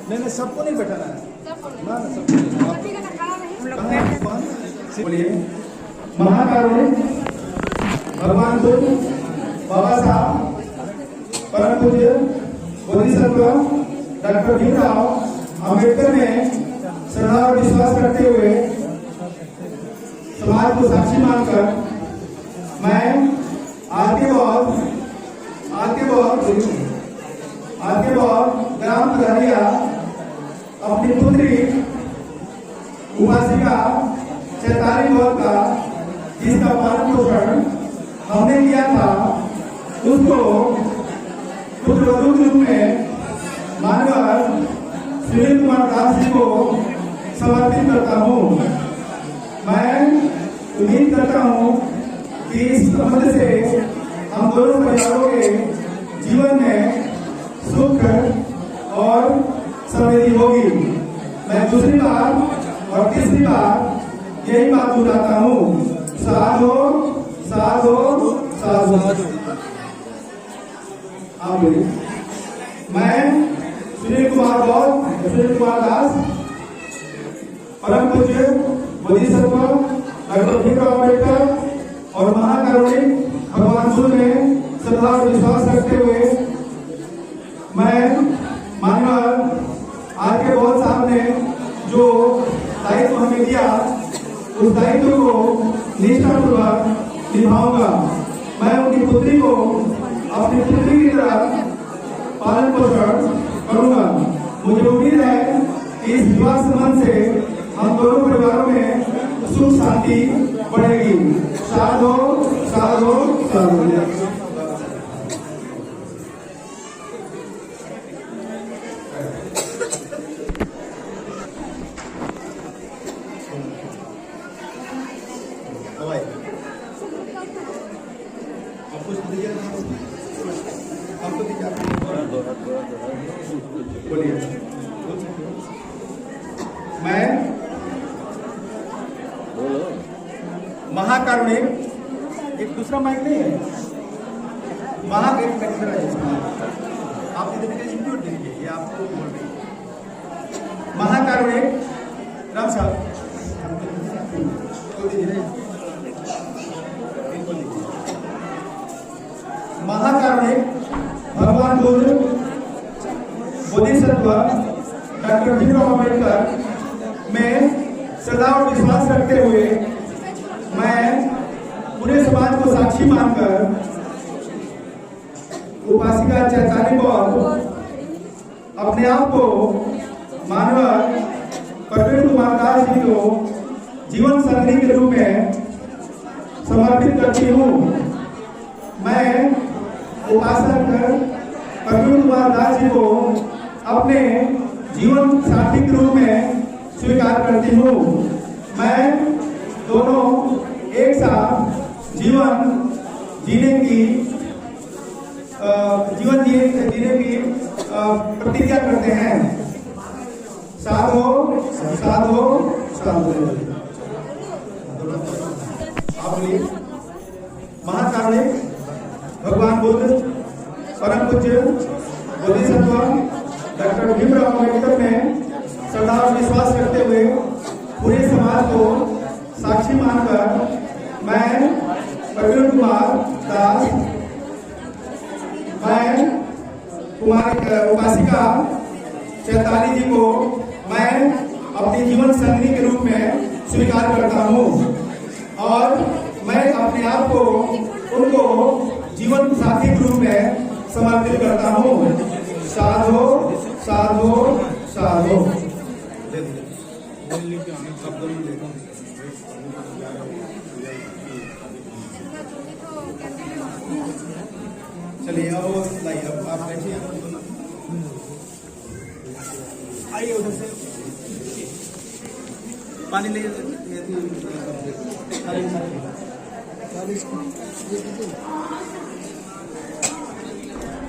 नहीं सबको नहीं बैठाना है ना, सबको बोलिए। महाकारुणिक भगवान बुद्ध, बाबा साहब, परम पूज्य बोधिसत्व डॉक्टर भीमराव अम्बेडकर ने श्रद्धा और विश्वास करते हुए समाज को साक्षी मानकर मैं आज के बाद ग्राम प्रधानिया अपनी पुत्री उपासिका चैताली गौर का जिसका पालन पोषण हमने किया था उसको पुत्रवधू के रूप में मानवर सुनील कुमार दास जी को समर्पित करता हूँ। मैं उम्मीद करता हूँ कि इस संबंध से हम दोनों परिवारों के जीवन में सुख और समृद्धि होगी। मैं दूसरी बार और तीसरी बार यही बात दोहराता हूँ, साधो साधो साधो। आप बोलिए। मैं सुनील कुमार दास, परम पूज्य बोधिसत्व डॉक्टर भीमराव अम्बेडकर और महाकारुणिक भगवान बुद्ध में श्रद्धा और विश्वास रखते हुए मैं मानवर आज के बहुत साहब ने जो दायित्व हमें दिया उस दायित्व को निष्ठापूर्वक निभाऊंगा। मैं उनकी पुत्री को अपनी पुत्री की तरह पालन पोषण करूंगा। मुझे उम्मीद है कि इस विवाह संबंध से हम दोनों परिवारों में सुख शांति बढ़ेगी। साधो साधो साधो। बोलिए। मैं महाकारुणिक, एक दूसरा माइक नहीं है, आप इधर इंक्लूड कीजिए, ये आपको बोल रही है। महाकारुणिक राम साहब महाकारुणिक भगवान बुद्ध बोधिसत्व डॉक्टर भीमराव अम्बेडकर में श्रद्धा और विश्वास रखते हुए मैं पूरे समाज को साक्षी मानकर उपासिका चैताली गौर अपने आप को मानवर प्रवीण कुमार दास जी को जीवन संगी के रूप में समर्पित करती हूँ। मैं उपासक प्रवीण कुमार दास जी को अपने जीवन साथी के रूप में स्वीकार करती हूँ। मैं दोनों एक साथ जीवन जीने की प्रतिज्ञा करते हैं। साधो साधो साधो। आप बोलिए। महाकारुणिक भगवान बुद्ध परम पूज्य बोधिसत्व डॉक्टर भीमराव अम्बेडकर में श्रद्धा और विश्वास करते हुए पूरे समाज को साक्षी मानकर मैं प्रवीण कुमार दास, मैं उपासिका चैताली जी को मैं अपने जीवन संगी के रूप में स्वीकार करता हूँ और मैं अपने आप को उनको जीवन साथी के रूप में समर्पित करता हूँ। साधो साधो साधो। चलिए अब आप बैठिए, आइए उधर से पानी ले।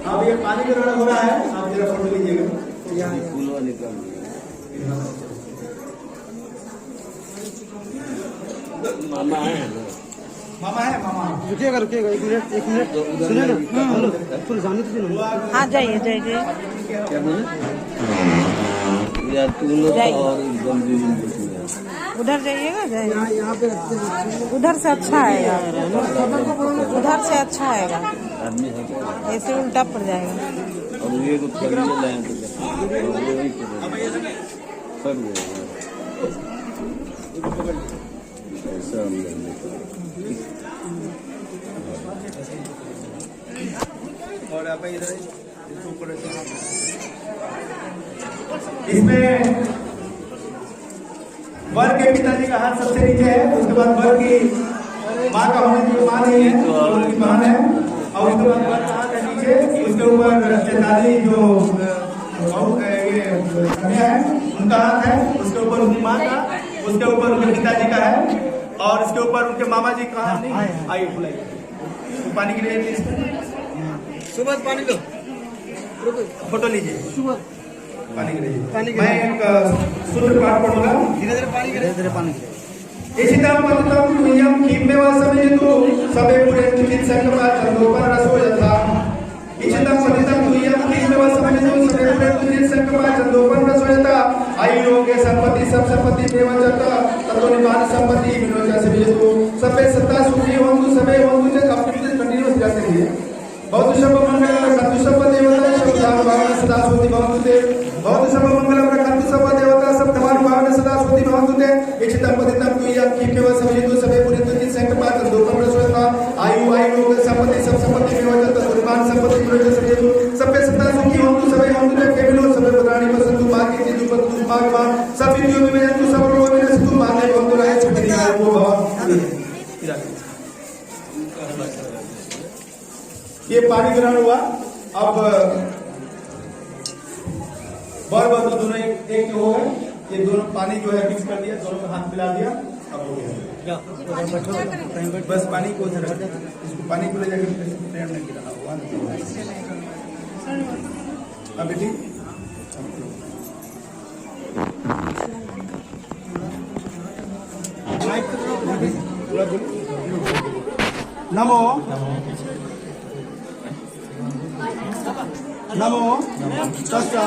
अब ये पानी का रड़ा हो रहा है, आप जरा फोटो लीजिएगा। मामा है मामा। रुकिएगा एक मिनट सुनिए ना। जाइए क्या बोले? उधर जाइएगा उधर से अच्छा आएगा, उधर से अच्छा आएगा, ऐसे उल्टा पड़ जाएगा। और आप इधर इसमें वर के पिताजी का हाथ सबसे नीचे है, उसके बाद वर की माँ का होने की माँ नहीं है, उनकी बहन है, और उसके बाद वर का हाथ है नीचे, उसके ऊपर चेताली जो ये कन्या है उनका हाथ है, उसके ऊपर उनकी माँ का, उसके ऊपर उनके पिताजी का है, और इसके ऊपर उनके मामा जी का हाथ नहीं। आइए बुलाइए, पानी की लिए सुबह पानी लो, फोटो लीजिए, पानी गिरे। मैं एक सूत्र पाठ पढ़ूंगा, धीरे धीरे पानी गिरे, धीरे पानी गिरे। इशितम पतितम तुयम किमेव समेतु सबे पुरेंचित संकल्पा चंदोपन रसो यथा। इशितम पतितम तुयम किमेव समेतु सबे पुरेंचित संकल्पा चंदोपन रसो यथा। आयुरोगे संपत्ति सब संपत्ति मेवचत ततो निपात संपत्ति विनोचा समेतु सबे सत्ता सुखी होंतु सबे होंतु च कंप्लीट कंटीन्यूअस जाते रहिए। बहुत शुभ मंगल रखतु सब देवता सब भावना सदा सोति भवन्तु ते। बहुत शुभ मंगल रखतु सब देवता सब भावना सदा सोति भवन्तु ते। इच्छितं पतितं तुयं किमेव समेतु सबे पुरेंचित संकल्पा चंदोपन रसो यथा। आयु आयुरोग संपत्ति सब संपत्ति मेवचत ततो निपात संपत्ति विनोचा समेतु सबे सत्ता सुखी होंतु सबे होंतु ते। केवलो सबे पदानि वसन्तु भाग्ये चिन्तु पतु भागवान सब विद्यो विवेचन्तु सब रोग विनशन्तु माने भवन्तु राय छुटि वो भव। ये पानी ग्रहण हुआ। अब बर बधू दोनों एक हो गए, ये दोनों पानी जो है मिक्स कर दिया, दोनों को हाथ मिला दिया, अब हो गया। बस पानी को उधर इसको पानी को ले जाकर प्रेम नहीं गिराना हुआ। अब बेटी नमो नमो तस्सा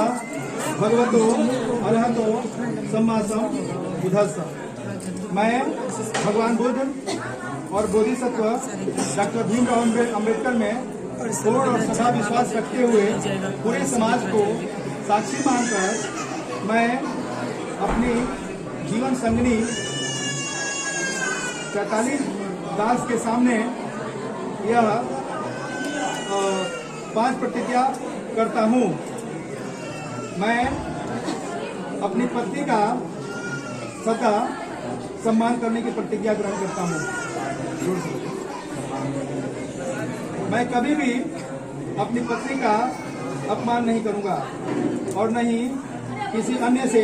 भगवतो अरहतो सम्मा सम्बुद्धस्स। मैं भगवान बुद्ध और बोधिसत्व डॉक्टर भीमराव अम्बेडकर में पूर्ण और सदा विश्वास रखते हुए पूरे समाज को साक्षी मानकर मैं अपनी जीवन संगनी चैताली दास के सामने यह 5 प्रतिज्ञा करता हूँ। मैं अपनी पत्नी का सदा सम्मान करने की प्रतिज्ञा ग्रहण करता हूँ। मैं कभी भी अपनी पत्नी का अपमान नहीं करूँगा और न ही किसी अन्य से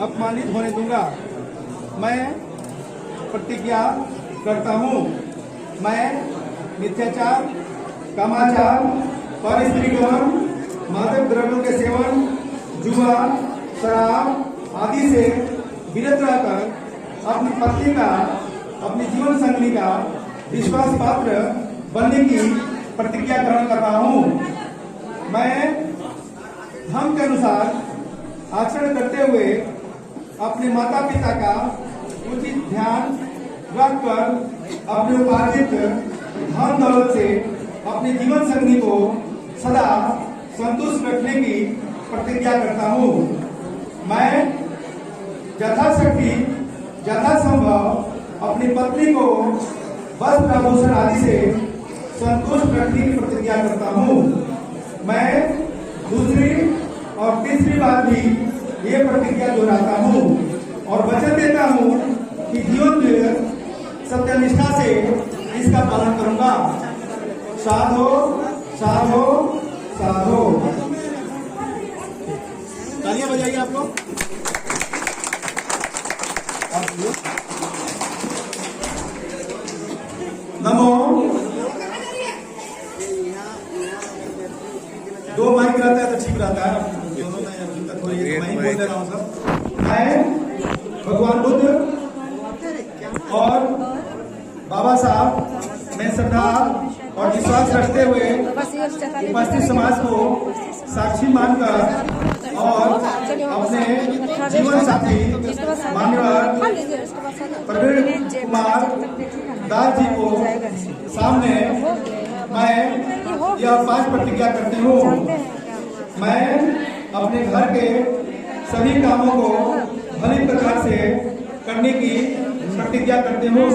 अपमानित होने दूंगा। मैं प्रतिज्ञा करता हूँ, मैं मिथ्याचार, कामाचार, परस्त्री गमन, मादक द्रव्यों के सेवन, जुआ, शराब आदि से विरत रहकर अपनी पत्नी का, अपनी जीवन संगनी का विश्वास पात्र बनने की प्रतिज्ञा ग्रहण कर रहा हूँ। मैं धर्म के अनुसार आचरण करते हुए अपने माता पिता का उचित ध्यान रखकर अपने उपार्जित धन दौलत से अपने जीवन संगनी को सदा संतुष्ट रखने की प्रतिज्ञा करता हूँ। मैं यथाशक्ति यथासंभव अपनी पत्नी को वस्त्र आभूषण आदि से संतुष्ट रखने की प्रतिज्ञा करता हूँ। मैं दूसरी और तीसरी बार भी ये प्रतिज्ञा दोहराता हूँ और वचन देता हूँ कि जीवन में सत्यनिष्ठा से इसका पालन करूंगा। साधो साधो साधो। तालियां बजाइए आप लोग। नमो। 2 माइक रहता है तो ठीक रहता है। दोनों में थोड़ी मैं बोल दे रहा हूँ सब। मैं भगवान बुद्ध और बाबा साहब में श्रद्धा और विश्वास रखते हुए उपस्थित समाज को साक्षी मानकर और अपने जीवन साथी माननीय प्रवीण कुमार दास जी को सामने मैं यह 5 प्रतिज्ञा करती हूँ। मैं अपने घर के सभी कामों को भली प्रकार से करने की प्रतिज्ञा करती हूँ।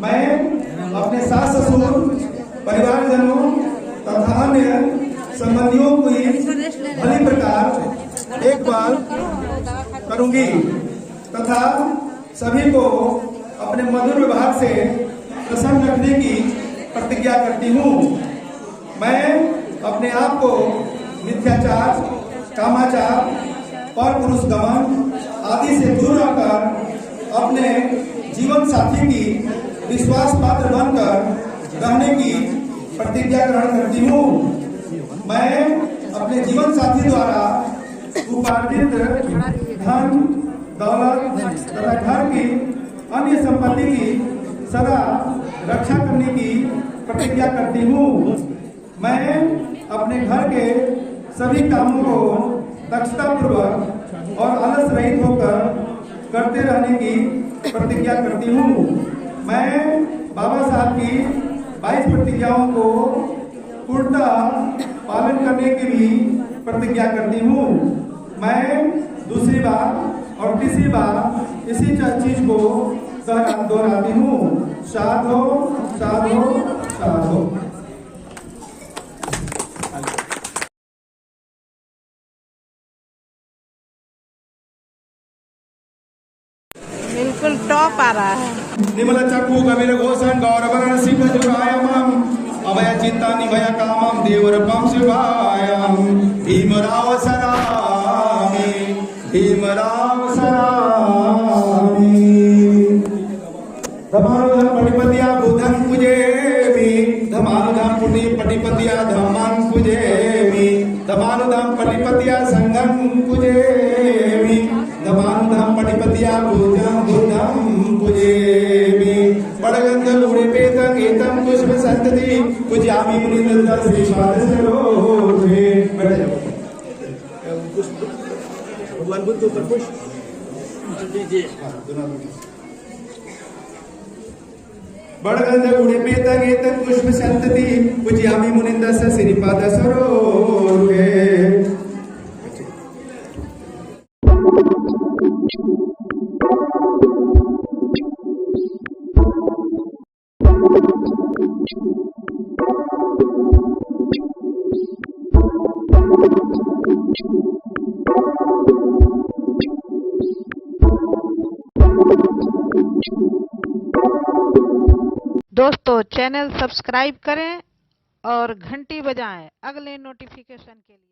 मैं अपने सास ससुर परिवारजनों तथा अन्य संबंधियों की भली प्रकार देखभाल करूंगी तथा सभी को अपने मधुर व्यवहार से प्रसन्न रखने की प्रतिज्ञा करती हूँ। मैं अपने आप को मिथ्याचार, कामाचार, परपुरुष गमन आदि से दूर रखकर अपने जीवन साथी की विश्वास पात्र बनकर रहने की प्रतिज्ञा ग्रहण करती हूँ। मैं अपने जीवन साथी द्वारा उपार्जित धन दौलत तथा घर की अन्य संपत्ति की सदा रक्षा करने की प्रतिज्ञा करती हूँ। मैं अपने घर के सभी कामों को दक्षता पूर्वक और आलस रहित होकर करते रहने की प्रतिज्ञा करती हूँ। मैं बाबा साहब की 22 प्रतिज्ञाओं को पूर्णतः पालन करने की भी प्रतिज्ञा करती हूँ। मैं दूसरी बार और तीसरी बार इसी चीज को दोहराती हूँ। साधो साधो साधो। बिल्कुल टॉप आ रहा है। निमल चक्कु कबीर घोषण गौरवरण सिंह जुरायमम अभय चिंता निभय कामम देवरपम शिवायम भीमराव सरामी भीमराव सरामी धमानुधम पटिपतिया बुधन पूजेमि धमानुधम पुनि पटिपतिया धम्मं पूजेमि धमानुधम पटिपतिया संघं पूजेमि धमानुधम पटिपतिया बुधं बुधं पूजेमि पड़गंध लूणिपेतं एतं पुष्प संतति पूज्यामि मुनिनंदन श्री स्वादसरोधे। बैठ जाओ। भगवान बुद्ध को पुष्प बड़गंध लूणिपेतं एतं पुष्प संतति पूज्यामि मुनिनंदन श्रीपाद सरोधे। दोस्तों चैनल सब्सक्राइब करें और घंटी बजाएं अगले नोटिफिकेशन के लिए।